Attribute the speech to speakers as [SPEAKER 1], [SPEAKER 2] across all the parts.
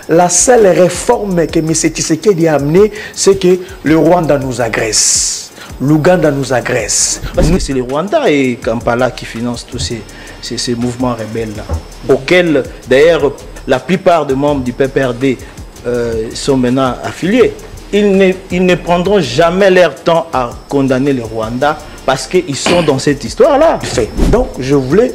[SPEAKER 1] la seule réforme que M. Tshisekedi a amenée, c'est que le Rwanda nous agresse. L'Ouganda nous agresse.
[SPEAKER 2] Parce que c'est le Rwanda et Kampala qui financent tous ces mouvements rebelles-là, auxquels d'ailleurs la plupart des membres du PPRD sont maintenant affiliés. Ils ne prendront jamais leur temps à condamner le Rwanda parce qu'ils sont dans cette histoire-là.
[SPEAKER 1] Donc je voulais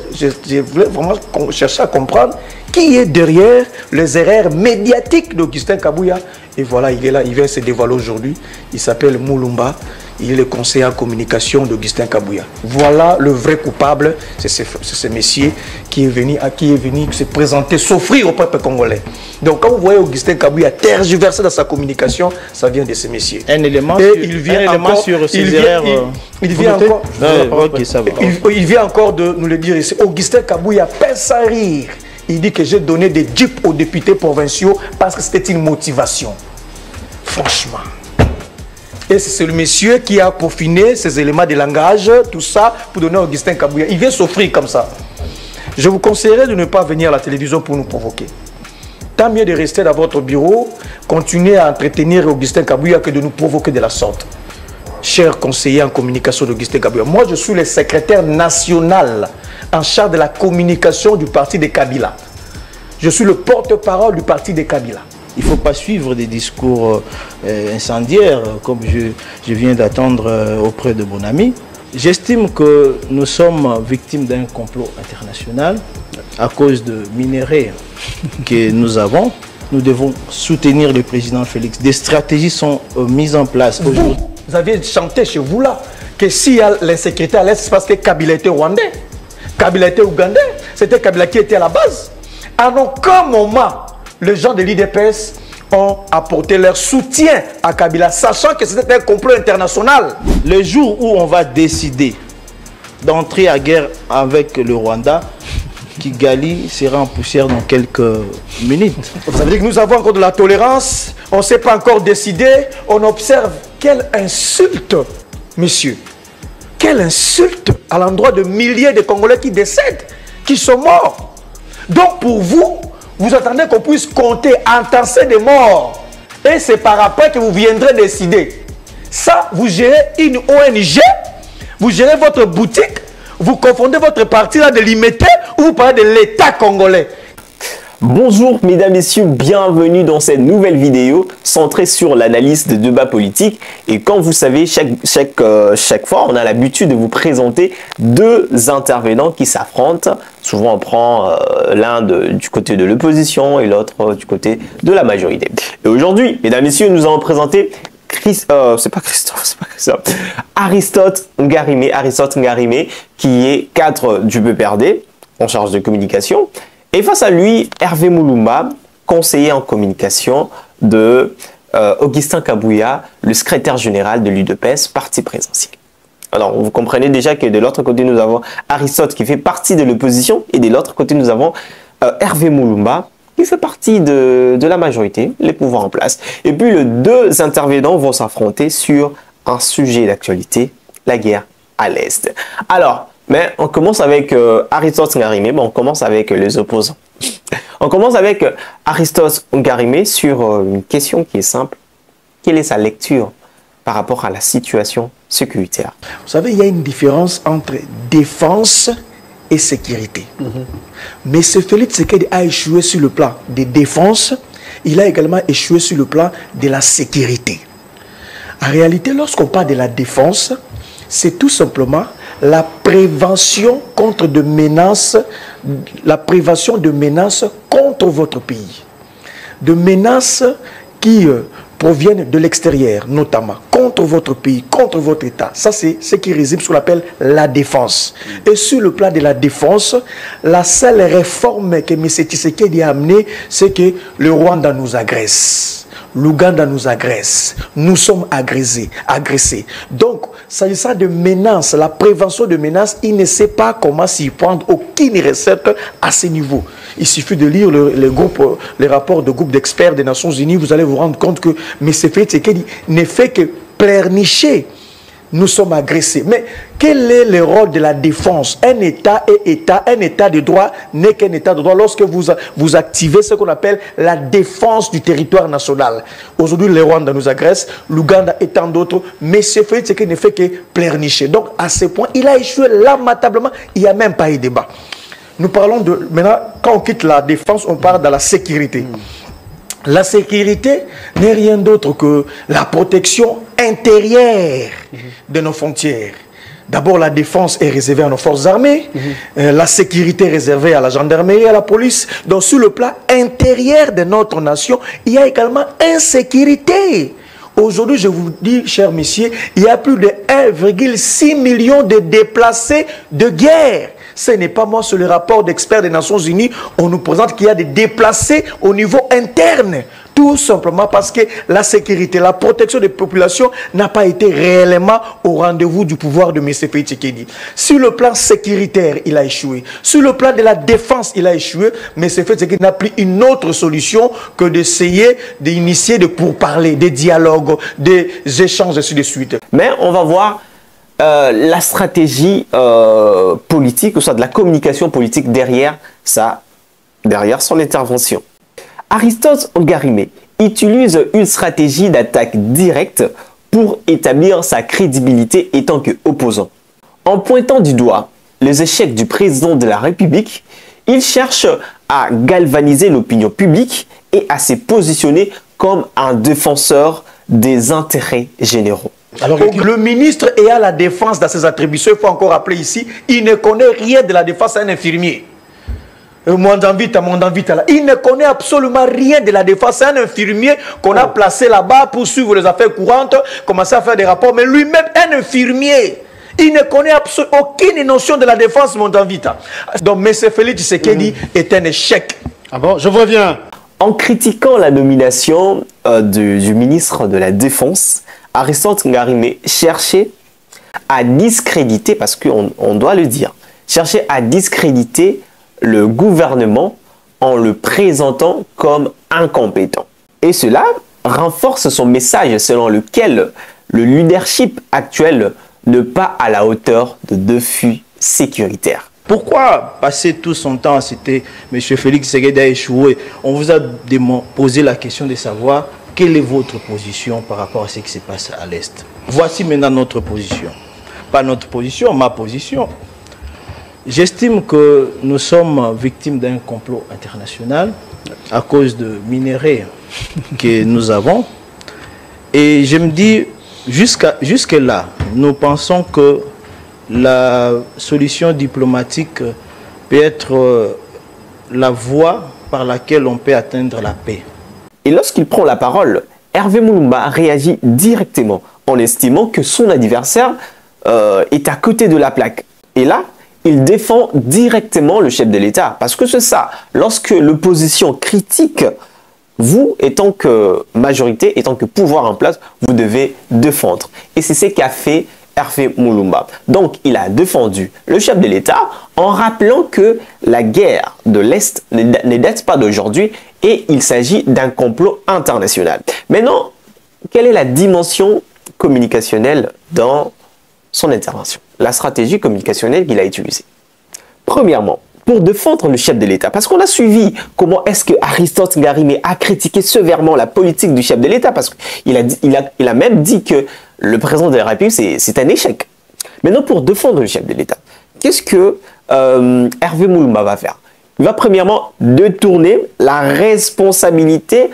[SPEAKER 1] vraiment chercher à comprendre qui est derrière les erreurs médiatiques d'Augustin Kabouya. Et voilà, il est là, il vient se dévoiler aujourd'hui. Il s'appelle Moulumba. Il est le conseiller en communication d'Augustin Kabouya. Voilà le vrai coupable, c'est ce monsieur qui est venu se présenter, s'offrir au peuple congolais. Donc quand vous voyez Augustin Kabouya tergiverser dans sa communication, ça vient de ce monsieur.
[SPEAKER 2] Un élément sur ces erreurs.
[SPEAKER 1] Il vient encore de nous le dire ici. Augustin Kabouya pèse sans rire. Il dit que j'ai donné des jeeps aux députés provinciaux parce que c'était une motivation. Franchement. Et c'est le monsieur qui a peaufiné ces éléments de langage, tout ça, pour donner à Augustin Kabouya. Il vient s'offrir comme ça. Je vous conseillerais de ne pas venir à la télévision pour nous provoquer. Tant mieux de rester dans votre bureau, continuer à entretenir Augustin Kabouya que de nous provoquer de la sorte. Cher conseiller en communication d'Augustin Kabouya, moi je suis le secrétaire national en charge de la communication du parti de Kabila. Je suis le porte-parole du parti de Kabila.
[SPEAKER 2] Il ne faut pas suivre des discours incendiaires comme je viens d'attendre auprès de mon ami. J'estime que nous sommes victimes d'un complot international à cause de minerais que nous avons. Nous devons soutenir le président Félix. Des stratégies sont mises en place aujourd'hui.
[SPEAKER 1] Vous aviez chanté chez vous là que s'il y a l'insécurité à l'Est, c'est parce que Kabila était rwandais, Kabila était ougandais, c'était Kabila qui était à la base. À aucun moment, les gens de l'IDPS ont apporté leur soutien à Kabila, sachant que c'était un complot international.
[SPEAKER 2] Le jour où on va décider d'entrer à guerre avec le Rwanda, Kigali sera en poussière dans quelques minutes.
[SPEAKER 1] Vous avez dit que nous avons encore de la tolérance, on ne s'est pas encore décidé, on observe. Quelle insulte, monsieur. Quelle insulte à l'endroit de milliers de Congolais qui décèdent, qui sont morts. Donc pour vous, vous attendez qu'on puisse compter, entasser des morts. Et c'est par après que vous viendrez décider. Ça, vous gérez une ONG, vous gérez votre boutique, vous confondez votre parti là de l'imiter ou vous parlez de l'État congolais.
[SPEAKER 3] Bonjour mesdames, messieurs, bienvenue dans cette nouvelle vidéo centrée sur l'analyse des débats politiques. Et comme vous savez, chaque fois, on a l'habitude de vous présenter deux intervenants qui s'affrontent. Souvent, on prend l'un du côté de l'opposition et l'autre du côté de la majorité. Et aujourd'hui, mesdames, messieurs, nous allons présenter Aristote Ngarimé, qui est cadre du PPRD, en charge de communication. Et face à lui, Hervé Moulumba, conseiller en communication de Augustin Kabouya, le secrétaire général de l'UDPS, parti présidentiel. Alors, vous comprenez déjà que de l'autre côté, nous avons Aristote qui fait partie de l'opposition et de l'autre côté, nous avons Hervé Moulumba qui fait partie de la majorité, les pouvoirs en place. Et puis, les deux intervenants vont s'affronter sur un sujet d'actualité, la guerre à l'Est. Alors, mais on commence avec Aristote Ngarimé, on commence avec les opposants. On commence avec Aristote Ngarimé sur une question qui est simple. Quelle est sa lecture par rapport à la situation sécuritaire?
[SPEAKER 1] Vous savez, il y a une différence entre défense et sécurité. Mais ce Félix Tshisekedi a échoué sur le plan de défense, il a également échoué sur le plan de la sécurité. En réalité, lorsqu'on parle de la défense, c'est tout simplement la prévention contre de menaces, la prévention de menaces contre votre pays. De menaces qui proviennent de l'extérieur, notamment contre votre pays, contre votre État. Ça, c'est ce qui résume ce qu'on appelle la défense. Et sur le plan de la défense, la seule réforme que M. Tshisekedi a amenée, c'est que le Rwanda nous agresse. L'Ouganda nous agresse, nous sommes agressés. Donc, s'agissant de menaces, la prévention de menaces, il ne sait pas comment s'y prendre, aucune recette à ce niveau. Il suffit de lire les rapports de groupes d'experts des Nations Unies, vous allez vous rendre compte que M. Félix Tshisekedi ne fait que pleurnicher nous sommes agressés. Mais quel est le rôle de la défense? Un État est État, un État de droit n'est qu'un État de droit lorsque vous activez ce qu'on appelle la défense du territoire national. Aujourd'hui, le Rwanda nous agresse, l'Ouganda et tant d'autres, mais ce fait, c'est qu'il ne fait que pleurnicher. Donc, à ce point, il a échoué lamentablement, il n'y a même pas eu de débat. Nous parlons de... Maintenant, quand on quitte la défense, on parle de la sécurité. La sécurité n'est rien d'autre que la protection intérieure de nos frontières. D'abord, la défense est réservée à nos forces armées, la sécurité est réservée à la gendarmerie et à la police. Donc, sur le plan intérieur de notre nation, il y a également insécurité. Aujourd'hui, je vous dis, chers messieurs, il y a plus de 1,6 million de déplacés de guerre. Ce n'est pas moi, c'est le rapport d'experts des Nations Unies. On nous présente qu'il y a des déplacés au niveau interne. Tout simplement parce que la sécurité, la protection des populations n'a pas été réellement au rendez-vous du pouvoir de M. Félix Tshisekedi. Sur le plan sécuritaire, il a échoué. Sur le plan de la défense, il a échoué. Mais M. Félix Tshisekedi n'a plus une autre solution que d'essayer d'initier des pourparlers, des dialogues, des échanges, ainsi de suite.
[SPEAKER 3] Mais on va voir la stratégie politique, ou soit de la communication politique derrière son intervention. Aristote Ngarimé utilise une stratégie d'attaque directe pour établir sa crédibilité étant qu'opposant. En pointant du doigt les échecs du président de la République, il cherche à galvaniser l'opinion publique et à se positionner comme un défenseur des intérêts généraux.
[SPEAKER 1] Alors, le ministre ayant la défense dans ses attributions, il faut encore rappeler ici, il ne connaît rien de la défense à un infirmier. Il ne connaît absolument rien de la défense. C'est un infirmier qu'on a placé là-bas pour suivre les affaires courantes, commencer à faire des rapports. Mais lui-même, un infirmier, il ne connaît absolument aucune notion de la défense, mon Danvita. Donc, M. Félix Tshisekedi est un échec.
[SPEAKER 4] Ah bon, je vois bien.
[SPEAKER 3] En critiquant la nomination du ministre de la Défense, Aristote Ngarimé cherchait à discréditer, parce qu'on doit le dire, cherchait à discréditer le gouvernement en le présentant comme incompétent. Et cela renforce son message selon lequel le leadership actuel n'est pas à la hauteur de défis sécuritaires.
[SPEAKER 2] Pourquoi passer tout son temps à citer M. Félix Tshisekedi a échoué? On vous a posé la question de savoir quelle est votre position par rapport à ce qui se passe à l'Est. Voici maintenant notre position. Pas notre position, ma position. J'estime que nous sommes victimes d'un complot international à cause de minerais que nous avons. Et je me dis, jusque-là, nous pensons que la solution diplomatique peut être la voie par laquelle on peut atteindre la paix.
[SPEAKER 3] Et lorsqu'il prend la parole, Hervé Mulumba réagit directement en estimant que son adversaire est à côté de la plaque. Et là, il défend directement le chef de l'État. Parce que c'est ça, lorsque l'opposition critique, vous, étant que majorité, étant que pouvoir en place, vous devez défendre. Et c'est ce qu'a fait Hervé Mulumba. Donc, il a défendu le chef de l'État en rappelant que la guerre de l'Est ne date pas d'aujourd'hui et il s'agit d'un complot international. Maintenant, quelle est la dimension communicationnelle dans son intervention? La stratégie communicationnelle qu'il a utilisée. Premièrement, pour défendre le chef de l'État, parce qu'on a suivi comment est-ce que Aristote Ngarimé a critiqué sévèrement la politique du chef de l'État, parce qu'il a même dit que le président de la République, c'est un échec. Maintenant, pour défendre le chef de l'État, qu'est-ce que Hervé Mulumba va faire? Il va premièrement détourner la responsabilité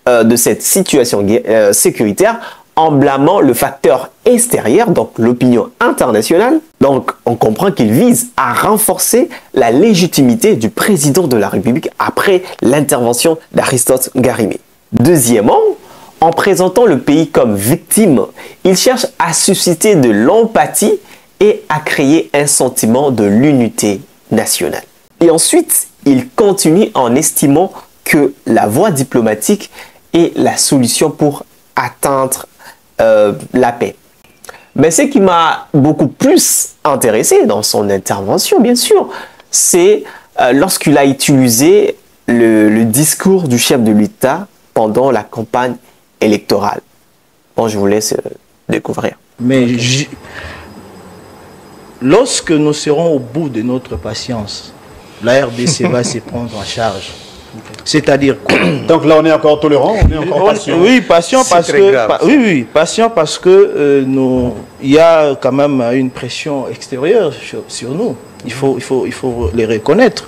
[SPEAKER 3] de cette situation sécuritaire en blâmant le facteur extérieur, donc l'opinion internationale. Donc, on comprend qu'il vise à renforcer la légitimité du président de la République après l'intervention d'Aristote Ngarimé. Deuxièmement, en présentant le pays comme victime, il cherche à susciter de l'empathie et à créer un sentiment de l'unité nationale. Et ensuite, il continue en estimant que la voie diplomatique est la solution pour atteindre la paix. Mais ce qui m'a beaucoup plus intéressé dans son intervention, bien sûr, c'est lorsqu'il a utilisé le discours du chef de l'État pendant la campagne électorale. Bon, je vous laisse découvrir.
[SPEAKER 2] Mais lorsque nous serons au bout de notre patience, la RDC va se prendre en charge. C'est-à-dire quoi?
[SPEAKER 4] Donc là, on est encore tolérant, on est encore patient.
[SPEAKER 2] Oui, patient parce que patient parce que il y a quand même une pression extérieure sur nous. Il faut les reconnaître.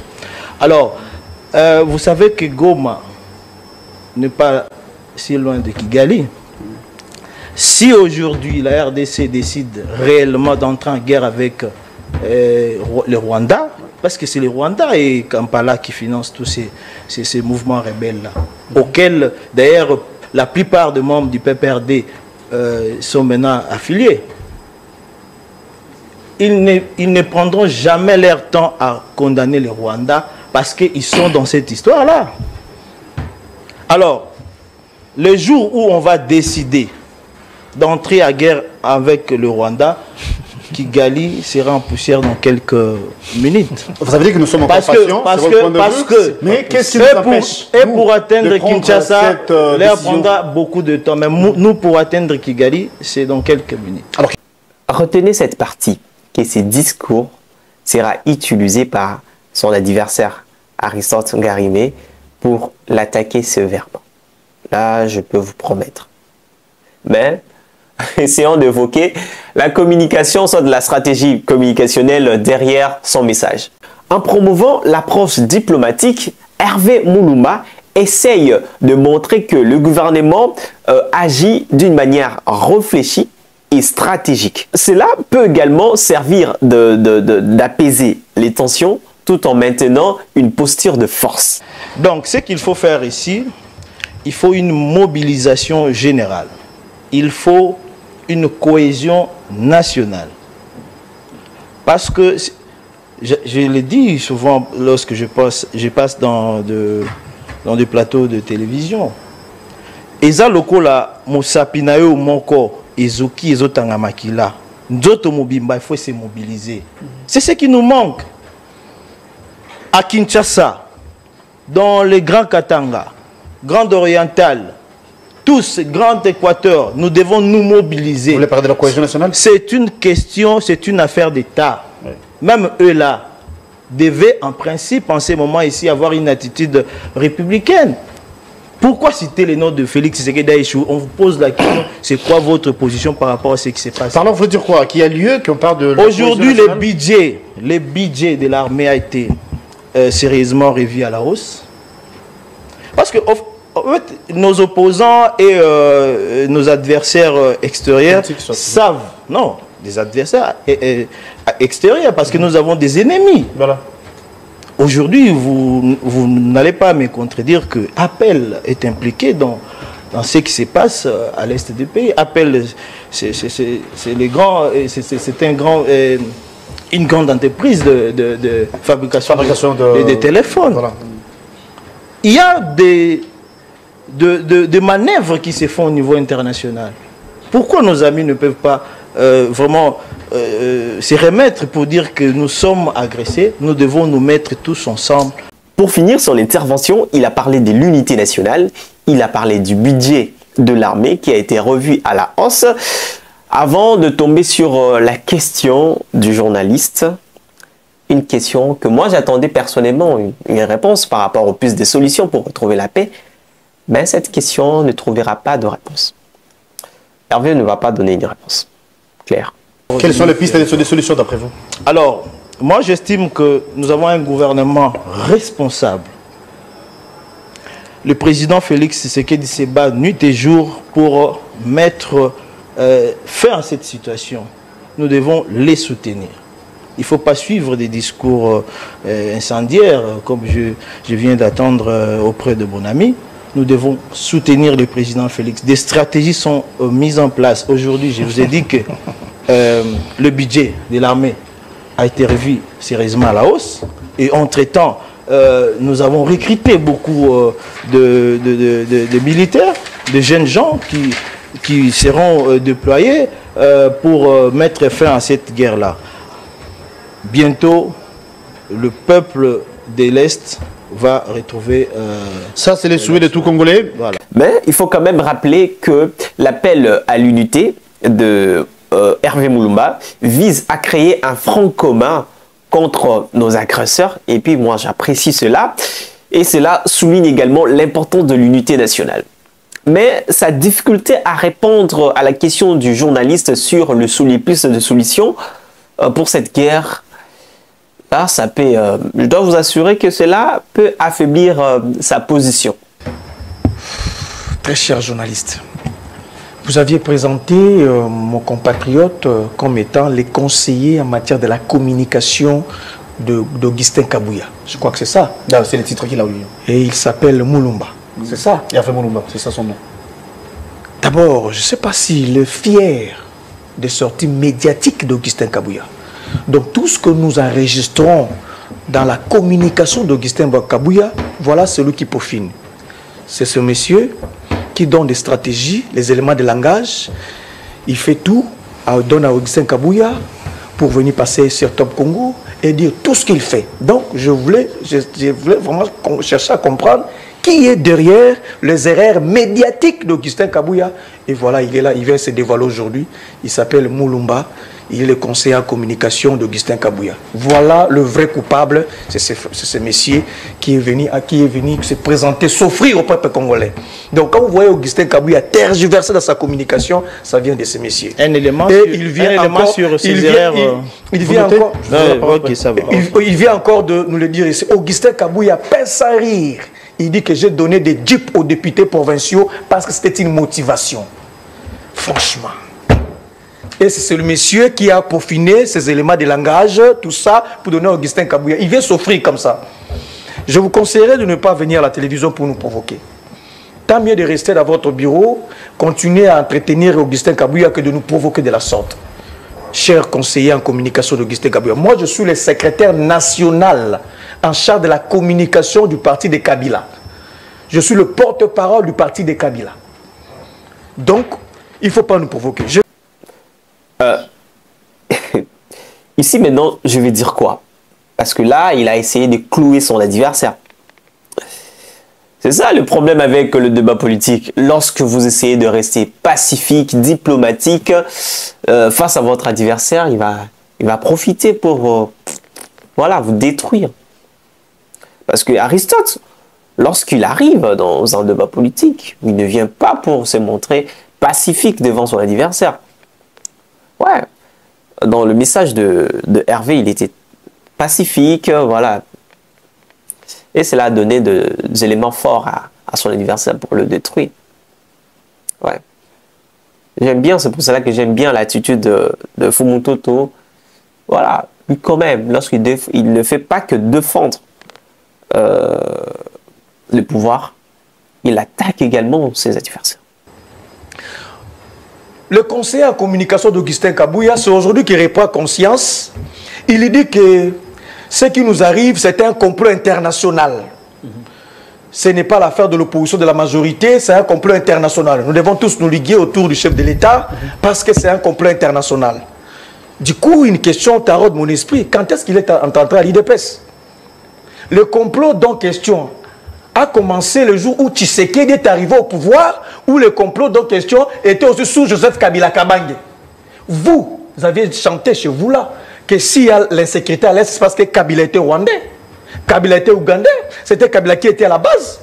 [SPEAKER 2] Alors, vous savez que Goma n'est pas si loin de Kigali. Si aujourd'hui la RDC décide réellement d'entrer en guerre avec le Rwanda, parce que c'est le Rwanda et Kampala qui financent tous ces mouvements rebelles-là, auxquels d'ailleurs la plupart des membres du PPRD sont maintenant affiliés. Ils ne prendront jamais leur temps à condamner le Rwanda parce qu'ils sont dans cette histoire-là. Alors, le jour où on va décider d'entrer à guerre avec le Rwanda, Kigali sera en poussière dans quelques minutes.
[SPEAKER 4] Vous avez dit que nous sommes en patients, mais qu'est-ce qui nous empêche
[SPEAKER 2] pour atteindre Kinshasa, l'air prendra beaucoup de temps. Mais nous, pour atteindre Kigali, c'est dans quelques minutes.
[SPEAKER 3] Alors, retenez cette partie, que ces discours sera utilisé par son adversaire Aristote Ngarimé pour l'attaquer sévèrement. Là, je peux vous promettre. Mais essayons d'évoquer la communication, soit de la stratégie communicationnelle derrière son message. En promouvant l'approche diplomatique, Hervé Moulouma essaye de montrer que le gouvernement agit d'une manière réfléchie et stratégique. Cela peut également servir d'apaiser les tensions tout en maintenant une posture de force.
[SPEAKER 2] Donc, ce qu'il faut faire ici, il faut une mobilisation générale. Il faut une cohésion nationale. Parce que, je le dis souvent lorsque je passe dans des plateaux de télévision, Eza lokola Mosapinayo Moko Ezoki Ezotangamakila, Nzoto Mobimba, il faut se mobiliser. C'est ce qui nous manque. À Kinshasa, dans les Grands Katanga, Grande Orientale, tous, Grand Équateur, nous devons nous mobiliser.
[SPEAKER 4] Vous voulez parler de la cohésion nationale?
[SPEAKER 2] C'est une question, c'est une affaire d'État. Oui. Même eux là devaient en principe en ce moment ici avoir une attitude républicaine. Pourquoi citer les noms de Félix Tshisekedi Aïchou? On vous pose la question, c'est quoi votre position par rapport à ce qui s'est passé?
[SPEAKER 4] Pardon, vous dire quoi? Qu'il y a lieu, qu'on parle de...
[SPEAKER 2] Aujourd'hui, le budget de l'armée a été sérieusement revu à la hausse. Parce que en fait, nos opposants et nos adversaires extérieurs savent, non, des adversaires extérieurs, parce que nous avons des ennemis. Voilà. Aujourd'hui, vous n'allez pas me contredire que Appel est impliqué dans ce qui se passe à l'est du pays. Appel, c'est une grande entreprise de fabrication de téléphones. Voilà. Il y a des manœuvres qui se font au niveau international. Pourquoi nos amis ne peuvent pas vraiment se remettre pour dire que nous sommes agressés? Nous devons nous mettre tous ensemble.
[SPEAKER 3] Pour finir son intervention, il a parlé de l'unité nationale, il a parlé du budget de l'armée qui a été revu à la hausse. Avant de tomber sur la question du journaliste, une question que moi j'attendais personnellement, une réponse par rapport aux pistes des solutions pour retrouver la paix. Ben, cette question ne trouvera pas de réponse. Hervé ne va pas donner une réponse claire.
[SPEAKER 4] Quelles sont les pistes et les solutions d'après vous?
[SPEAKER 2] Alors, moi j'estime que nous avons un gouvernement responsable. Le président Félix Tshisekedi se bat nuit et jour pour mettre fin à cette situation. Nous devons les soutenir. Il ne faut pas suivre des discours incendiaires comme je viens d'attendre auprès de mon ami. Nous devons soutenir le président Félix. Des stratégies sont mises en place. Aujourd'hui, je vous ai dit que le budget de l'armée a été revu sérieusement à la hausse. Et entre-temps, nous avons recruté beaucoup de militaires, de jeunes gens qui seront déployés pour mettre fin à cette guerre-là. Bientôt, le peuple de l'Est va retrouver...
[SPEAKER 4] ça, c'est les souhaits de tout Congolais.
[SPEAKER 3] Voilà. Mais il faut quand même rappeler que l'appel à l'unité de Hervé Mulumba vise à créer un front commun contre nos agresseurs. Et puis moi j'apprécie cela. Et cela souligne également l'importance de l'unité nationale. Mais sa difficulté à répondre à la question du journaliste sur les pistes de solution pour cette guerre, là, ça peut, je dois vous assurer que cela peut affaiblir sa position.
[SPEAKER 1] Très cher journaliste, vous aviez présenté mon compatriote comme étant les conseillers en matière de la communication d'Augustin Kabouya. Je crois que c'est ça.
[SPEAKER 4] C'est le titre qu'il a eu.
[SPEAKER 1] Et il s'appelle Mulumba. C'est ça?
[SPEAKER 4] Hervé Mulumba, c'est ça son nom.
[SPEAKER 1] D'abord, je ne sais pas s'il est fier des sorties médiatiques d'Augustin Kabouya. Donc tout ce que nous enregistrons dans la communication d'Augustin Kabouya, voilà celui qui peaufine. C'est ce monsieur qui donne des stratégies, les éléments de langage. Il fait tout, donne à Augustin Kabouya pour venir passer sur Top Congo et dire tout ce qu'il fait. Donc je voulais vraiment chercher à comprendre qui est derrière les erreurs médiatiques d'Augustin Kabouya. Et voilà, il est là, il vient se dévoiler aujourd'hui. Il s'appelle Mulumba. Il est le conseiller en communication d'Augustin Kabouya. Voilà le vrai coupable, c'est ce monsieur qui est venu se présenter, s'offrir au peuple congolais. Donc quand vous voyez Augustin Kabouya tergiversé dans sa communication, ça vient de ce monsieur.
[SPEAKER 2] Un élément
[SPEAKER 1] il vient encore de nous le dire ici. Augustin Kabouya pèse sans rire. Il dit que j'ai donné des jeeps aux députés provinciaux parce que c'était une motivation. Franchement. Et c'est le monsieur qui a peaufiné ces éléments de langage, tout ça, pour donner à Augustin Kabouya. Il vient s'offrir comme ça. Je vous conseillerais de ne pas venir à la télévision pour nous provoquer. Tant mieux de rester dans votre bureau, continuer à entretenir Augustin Kabouya que de nous provoquer de la sorte. Cher conseiller en communication d'Augustin Kabouya, moi je suis le secrétaire national en charge de la communication du parti de Kabila. Je suis le porte-parole du parti de Kabila. Donc, il ne faut pas nous provoquer.
[SPEAKER 3] Ici maintenant, je vais dire quoi? Parce que là, il a essayé de clouer son adversaire. C'est ça le problème avec le débat politique. Lorsque vous essayez de rester pacifique, diplomatique, face à votre adversaire, il va profiter pour voilà, vous détruire. Parce que Aristote, lorsqu'il arrive dans un débat politique, il ne vient pas pour se montrer pacifique devant son adversaire. Ouais, dans le message de Hervé, il était pacifique, voilà. Et cela a donné des éléments forts à son adversaire pour le détruire. Ouais. J'aime bien, c'est pour cela que j'aime bien l'attitude de Fumutoto. Voilà, lui quand même, lorsqu'il ne fait pas que défendre le pouvoir, il attaque également ses adversaires.
[SPEAKER 1] Le conseiller en communication d'Augustin Kabouya, c'est aujourd'hui qu'il reprend conscience. Il dit que ce qui nous arrive, c'est un complot international. Ce n'est pas l'affaire de l'opposition de la majorité, c'est un complot international. Nous devons tous nous liguer autour du chef de l'État parce que c'est un complot international. Du coup, une question taraude mon esprit. Quand est-ce qu'il est entré à l'IDPS? Le complot dont question a commencé le jour où Tshisekedi est arrivé au pouvoir, où le complot dont question était aussi sous Joseph Kabila Kabange. Vous aviez chanté chez vous là que s'il y a l'insécurité à l'Est, c'est parce que Kabila était rwandais, Kabila était ougandais, c'était Kabila qui était à la base.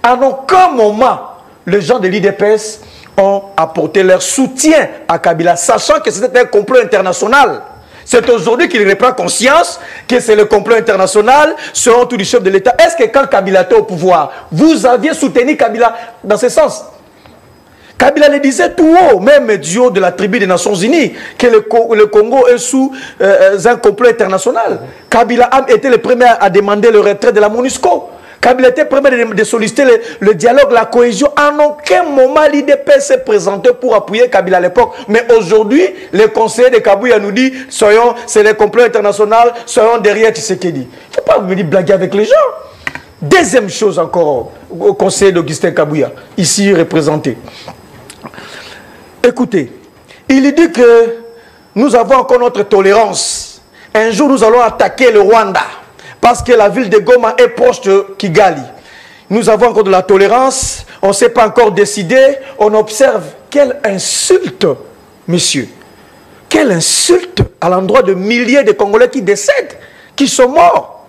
[SPEAKER 1] En aucun moment, les gens de l'IDPS ont apporté leur soutien à Kabila, sachant que c'était un complot international. C'est aujourd'hui qu'il reprend conscience que c'est le complot international selon tout du chef de l'État. Est-ce que quand Kabila était au pouvoir, vous aviez soutenu Kabila dans ce sens? Kabila le disait tout haut, même du haut de la tribu des Nations Unies, que le Congo est sous un complot international. Kabila a été le premier à demander le retrait de la MONUSCO. Kabila était le premier de solliciter le dialogue, la cohésion. En aucun moment, l'IDP s'est présenté pour appuyer Kabila à l'époque. Mais aujourd'hui, les conseillers de Kabouya nous disent, c'est le complot international, soyons derrière Tshisekedi. Il ne faut pas venir blaguer avec les gens. Deuxième chose encore, au conseiller d'Augustin Kabouya, ici représenté. Écoutez, il dit que nous avons encore notre tolérance. Un jour, nous allons attaquer le Rwanda. Parce que la ville de Goma est proche de Kigali. Nous avons encore de la tolérance. On ne s'est pas encore décidé. On observe. Quelle insulte, monsieur. Quelle insulte à l'endroit de milliers de Congolais qui décèdent, qui sont morts.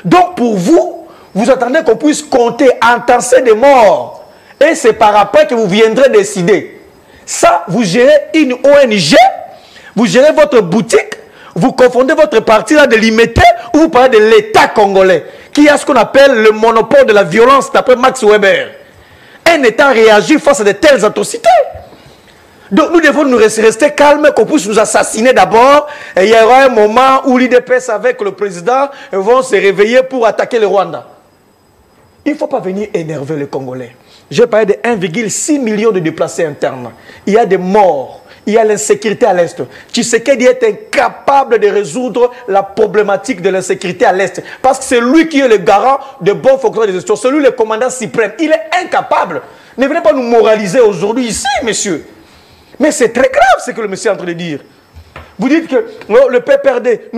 [SPEAKER 1] Donc pour vous, vous attendez qu'on puisse compter, entasser des morts. Et c'est par après que vous viendrez décider. Ça, vous gérez une ONG, vous gérez votre boutique, vous confondez votre parti là de l'imité, ou vous parlez de l'État congolais, qui a ce qu'on appelle le monopole de la violence, d'après Max Weber. Un État réagit face à de telles atrocités. Donc nous devons nous rester calmes, qu'on puisse nous assassiner d'abord. Et il y aura un moment où l'IDPS avec le président vont se réveiller pour attaquer le Rwanda. Il ne faut pas venir énerver les Congolais. J'ai parlé de 1,6 million de déplacés internes. Il y a des morts. Il y a l'insécurité à l'Est. Tshisekedi est incapable de résoudre la problématique de l'insécurité à l'Est. Parce que c'est lui qui est le garant de bon fonctionnement des gestions. C'est lui le commandant suprême. Il est incapable. Ne venez pas nous moraliser aujourd'hui ici, messieurs. Mais c'est très grave ce que le monsieur est en train de dire. Vous dites que le PPRD,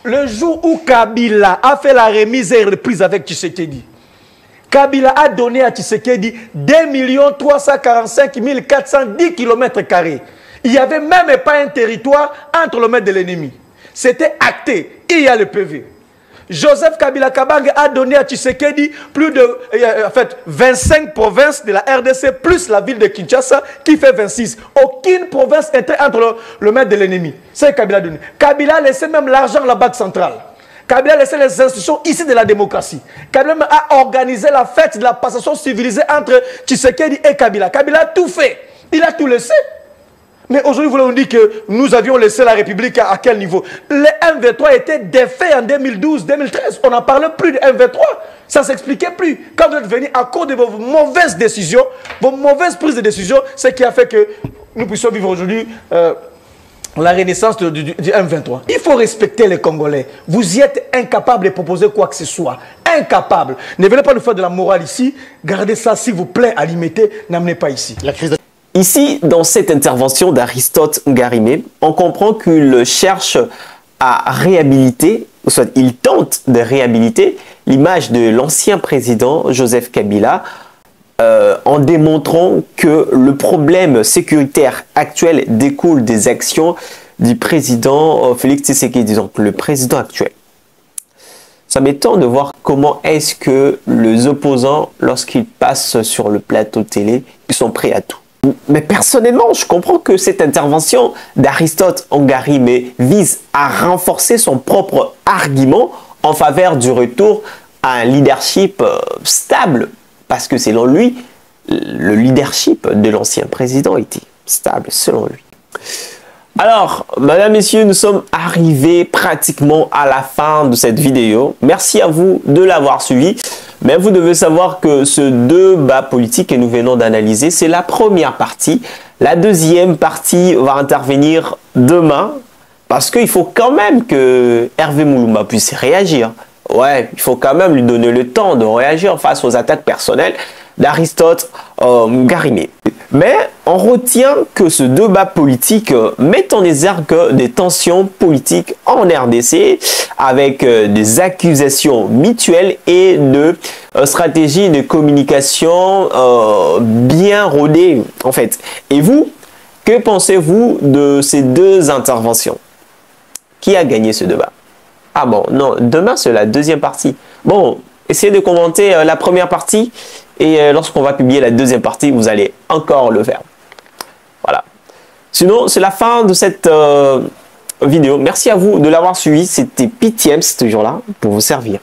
[SPEAKER 1] le jour où Kabila a fait la remise et reprise avec Tshisekedi, Kabila a donné à Tshisekedi 2 345 410 km². Il n'y avait même pas un territoire entre le maître de l'ennemi. C'était acté. Il y a le PV. Joseph Kabila Kabange a donné à Tshisekedi plus de 25 provinces de la RDC plus la ville de Kinshasa qui fait 26. Aucune province n'était entre le maître de l'ennemi. C'est Kabila a donné. Kabila a laissé même l'argent à la Banque centrale. Kabila a laissé les institutions ici de la démocratie. Kabila a organisé la fête de la passation civilisée entre Tshisekedi et Kabila. Kabila a tout fait. Il a tout laissé. Mais aujourd'hui, vous voulez nous dire que nous avions laissé la République à quel niveau? Les M23 étaient défaits en 2012-2013. On n'en parlait plus de M23. Ça ne s'expliquait plus. Quand vous êtes venu à cause de vos mauvaises décisions, vos mauvaises prises de décision, c'est ce qui a fait que nous puissions vivre aujourd'hui la renaissance du M23. Il faut respecter les Congolais. Vous y êtes incapable de proposer quoi que ce soit. Incapable. Ne venez pas nous faire de la morale ici. Gardez ça, s'il vous plaît, à limiter. N'amenez pas ici.
[SPEAKER 3] La crise de... Ici, dans cette intervention d'Aristote Ngarimé, on comprend qu'il cherche à réhabiliter, ou soit il tente de réhabiliter l'image de l'ancien président Joseph Kabila en démontrant que le problème sécuritaire actuel découle des actions du président Félix Tshisekedi, donc le président actuel. Ça m'étonne de voir comment est-ce que les opposants, lorsqu'ils passent sur le plateau télé, ils sont prêts à tout. Mais personnellement, je comprends que cette intervention d'Aristote Ngarimé vise à renforcer son propre argument en faveur du retour à un leadership stable. Parce que selon lui, le leadership de l'ancien président était stable, selon lui. Alors, mesdames, messieurs, nous sommes arrivés pratiquement à la fin de cette vidéo. Merci à vous de l'avoir suivi. Mais vous devez savoir que ce débat politique que nous venons d'analyser, c'est la première partie. La deuxième partie va intervenir demain parce qu'il faut quand même que Hervé Moulouma puisse réagir. Ouais, il faut quand même lui donner le temps de réagir face aux attaques personnelles d'Aristote Ngarimé. Mais on retient que ce débat politique met en exergue des tensions politiques en RDC avec des accusations mutuelles et de stratégies de communication bien rodées en fait. Et vous, que pensez-vous de ces deux interventions? Qui a gagné ce débat? Ah bon, non, demain c'est la deuxième partie. Bon, essayez de commenter la première partie et lorsqu'on va publier la deuxième partie, vous allez encore le faire. Voilà. Sinon, c'est la fin de cette vidéo. Merci à vous de l'avoir suivi. C'était PTM, c'est toujours là pour vous servir.